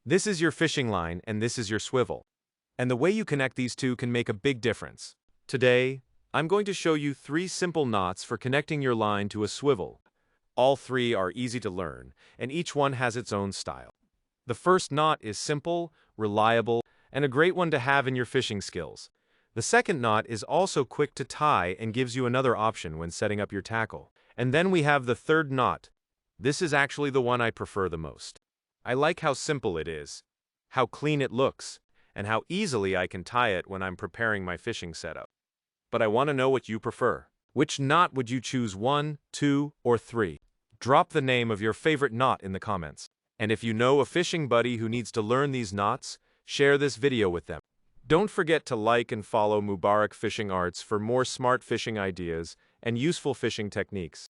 This is your fishing line and this is your swivel. And the way you connect these two can make a big difference. Today, I'm going to show you 3 simple knots for connecting your line to a swivel. All 3 are easy to learn, and each one has its own style. The first knot is simple, reliable, and a great one to have in your fishing skills. The second knot is also quick to tie and gives you another option when setting up your tackle. And then we have the third knot. This is actually the one I prefer the most. I like how simple it is, how clean it looks, and how easily I can tie it when I'm preparing my fishing setup. But I want to know what you prefer. Which knot would you choose, 1, 2, or 3? Drop the name of your favorite knot in the comments. And if you know a fishing buddy who needs to learn these knots, share this video with them. Don't forget to like and follow Mubarak Fishing Arts for more smart fishing ideas and useful fishing techniques.